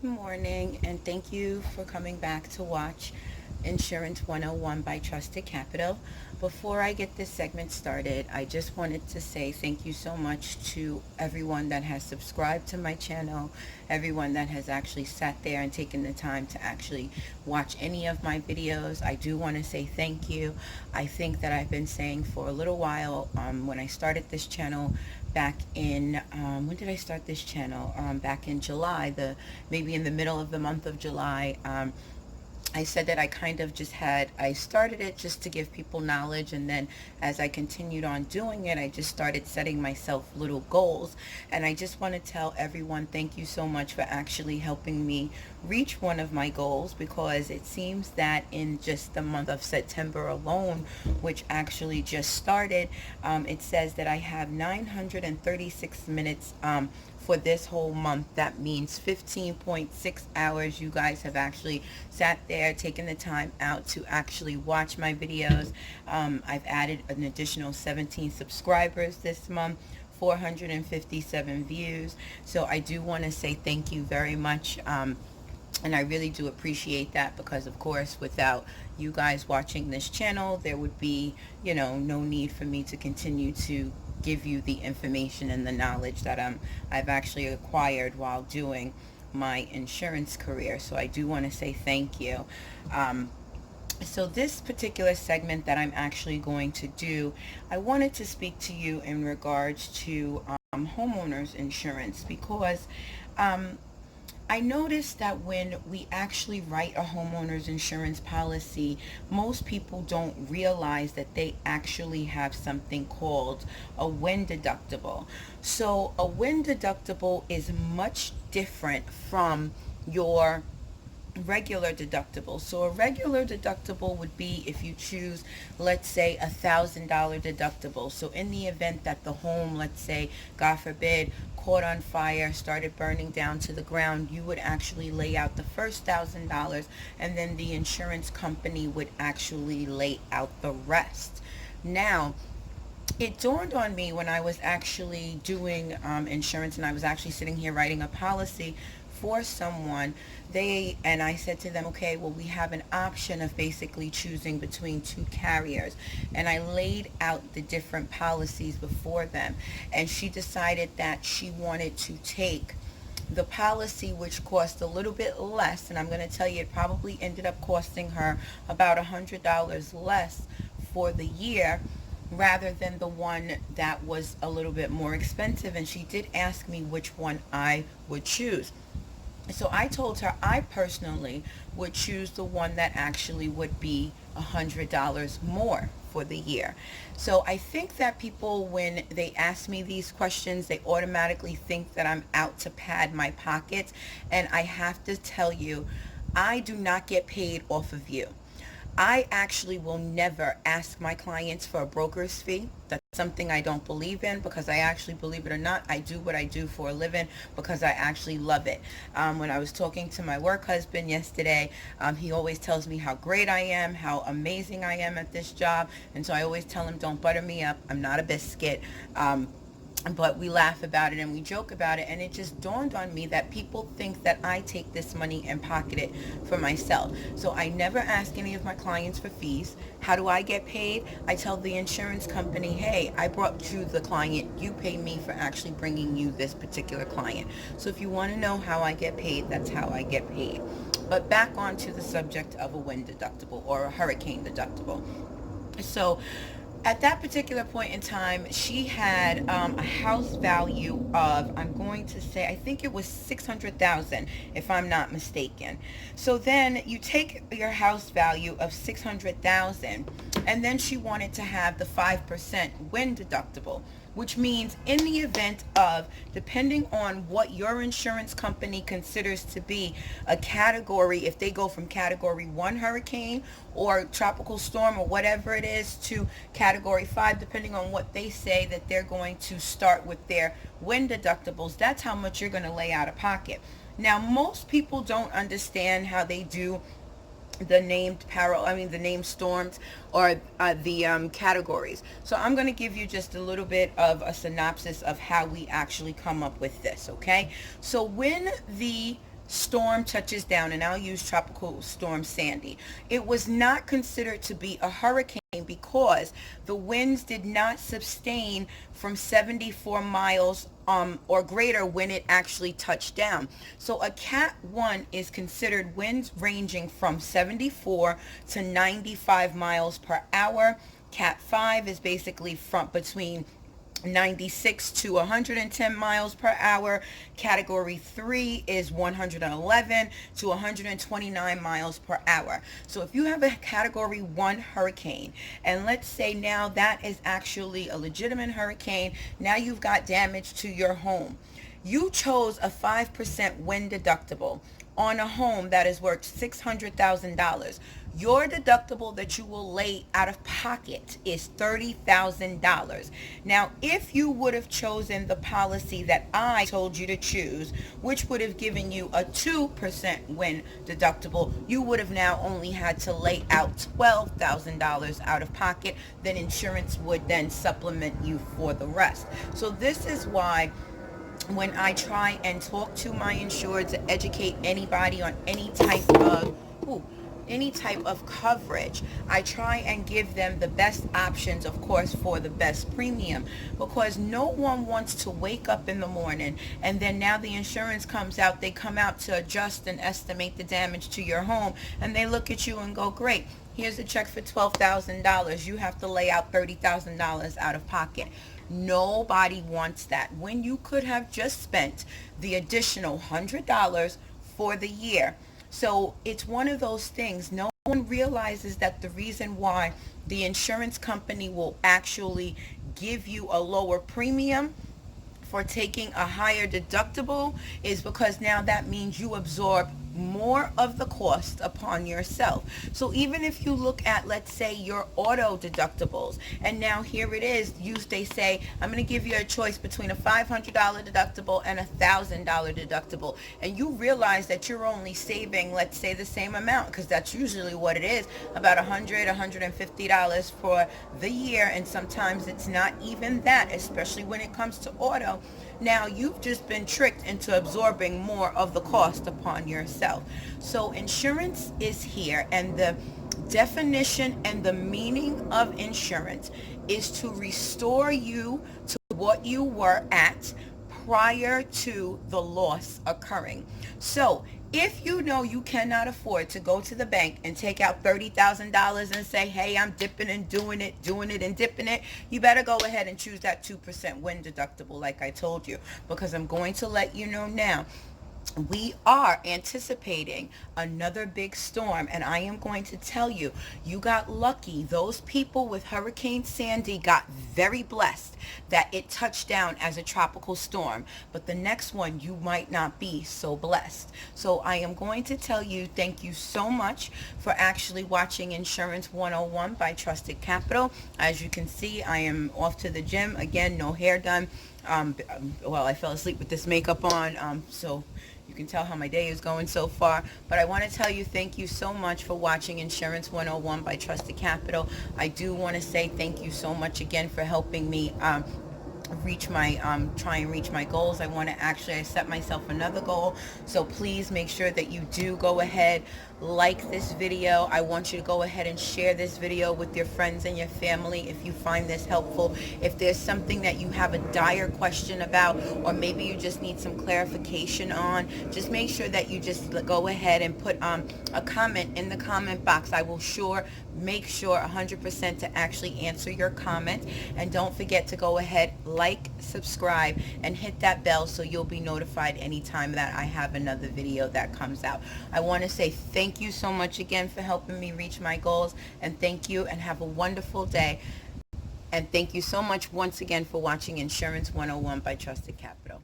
Morning, and thank you for coming back to watch Insurance 101 by Trusted Capital. Before I get this segment started, I just wanted to say thank you so much to everyone that has subscribed to my channel, everyone that has actually sat there and taken the time to actually watch any of my videos. I do want to say thank you. I think that I've been saying for a little while, when I started this channel back in, when did I start this channel? Back in July, maybe in the middle of the month of July. I said that I kind of I started it just to give people knowledge, and then as I continued on doing it, I just started setting myself little goals. And I just want to tell everyone thank you so much for actually helping me reach one of my goals, because it seems that in just the month of September alone, which actually just started, it says that I have 936 minutes for this whole month. That means 15.6 hours you guys have actually sat there, taken the time out to actually watch my videos. I've added an additional 17 subscribers this month, 457 views. So I do want to say thank you very much. And I really do appreciate that, because of course without you guys watching this channel, there would be, no need for me to continue to give you the information and the knowledge that I've actually acquired while doing my insurance career. So I do want to say thank you. So this particular segment that I'm actually going to do, I wanted to speak to you in regards to homeowners insurance, because I noticed that when we actually write a homeowner's insurance policy, most people don't realize that they actually have something called a wind deductible. So a wind deductible is much different from your regular deductible. So a regular deductible would be if you choose, let's say, $1,000 deductible. So in the event that the home, let's say, God forbid, caught on fire, started burning down to the ground, you would actually lay out the first $1,000, and then the insurance company would actually lay out the rest. Now, it dawned on me when I was actually doing insurance, and I was actually sitting here writing a policy for someone. And I said to them, okay, well, we have an option of basically choosing between two carriers. And I laid out the different policies before them. And she decided that she wanted to take the policy which cost a little bit less. And I'm going to tell you, it probably ended up costing her about $100 less for the year, rather than the one that was a little bit more expensive. And she did ask me which one I would choose. So I told her I personally would choose the one that actually would be $100 more for the year. So I think that people, when they ask me these questions, they automatically think that I'm out to pad my pockets. And I have to tell you, I do not get paid off of you. I actually will never ask my clients for a broker's fee. That's something I don't believe in, because I actually, believe it or not, I do what I do for a living because I actually love it. When I was talking to my work husband yesterday, he always tells me how great I am, how amazing I am at this job. And so I always tell him, don't butter me up. I'm not a biscuit. But we laugh about it and we joke about it, and it just dawned on me that people think that I take this money and pocket it for myself. So I never ask any of my clients for fees. How do I get paid? I tell the insurance company, hey, I brought you the client, you pay me for actually bringing you this particular client. So if you want to know how I get paid, that's how I get paid. But back onto the subject of a wind deductible or a hurricane deductible. So at that particular point in time, she had a house value of, I'm going to say, I think it was 600,000, if I'm not mistaken. So then you take your house value of 600,000, and then she wanted to have the 5% wind deductible, which means in the event of, depending on what your insurance company considers to be a category, if they go from category 1 hurricane or tropical storm or whatever it is to category 5, depending on what they say that they're going to start with their wind deductibles, that's how much you're going to lay out of pocket. Now, most people don't understand how they do the named storms, or the categories. So I'm going to give you just a little bit of a synopsis of how we actually come up with this, okay? So when the storm touches down, and I'll use Tropical Storm Sandy. It was not considered to be a hurricane because the winds did not sustain from 74 miles or greater when it actually touched down. So a Cat 1 is considered winds ranging from 74 to 95 miles per hour. Cat 5 is basically from between 96 to 110 miles per hour. Category 3 is 111 to 129 miles per hour. So if you have a category 1 hurricane, and let's say now that is actually a legitimate hurricane, now you've got damage to your home. You chose a 5% wind deductible on a home that is worth $600,000. Your deductible that you will lay out of pocket is $30,000. Now, if you would have chosen the policy that I told you to choose, which would have given you a 2% wind deductible, you would have now only had to lay out $12,000 out of pocket. Then insurance would then supplement you for the rest. So this is why when I try and talk to my insured to educate anybody on any type of coverage, I try and give them the best options, of course, for the best premium, because no one wants to wake up in the morning and then now the insurance comes out, they come out to adjust and estimate the damage to your home, and they look at you and go, great, here's a check for $12,000. You have to lay out $30,000 out of pocket. Nobody wants that when you could have just spent the additional $100 for the year. So it's one of those things. No one realizes that the reason why the insurance company will actually give you a lower premium for taking a higher deductible is because now that means you absorb more of the cost upon yourself. So even if you look at, let's say, your auto deductibles, and now here it is, they say, I'm going to give you a choice between a $500 deductible and a $1,000 deductible, and you realize that you're only saving, let's say, the same amount, because that's usually what it is, about $150 for the year, and sometimes it's not even that, especially when it comes to auto. Now you've just been tricked into absorbing more of the cost upon yourself. So insurance is here, and the definition and the meaning of insurance is to restore you to what you were at prior to the loss occurring. So if you know you cannot afford to go to the bank and take out $30,000 and say, hey, I'm dipping and doing it and dipping it, you better go ahead and choose that 2% wind deductible like I told you, because I'm going to let you know now. We are anticipating another big storm, and I am going to tell you, you got lucky. Those people with Hurricane Sandy got very blessed that it touched down as a tropical storm, but the next one you might not be so blessed. So I am going to tell you, thank you so much for actually watching Insurance 101 by Trusted Capital. As you can see, I am off to the gym again, no hair done. Well, I fell asleep with this makeup on, so you can tell how my day is going so far. But I want to tell you, thank you so much for watching Insurance 101 by Trusted Capital. I do want to say thank you so much again for helping me try and reach my goals. I set myself another goal. So please make sure that you do go ahead, like this video. I want you to go ahead and share this video with your friends and your family if you find this helpful. If there's something that you have a dire question about, or maybe you just need some clarification on, just make sure that you just go ahead and put a comment in the comment box. I will make sure 100% to actually answer your comment. And don't forget to go ahead, like, subscribe, and hit that bell so you'll be notified anytime that I have another video that comes out. I want to say thank you so much again for helping me reach my goals, and thank you, and have a wonderful day. And thank you so much once again for watching Insurance 101 by Trusted Capital.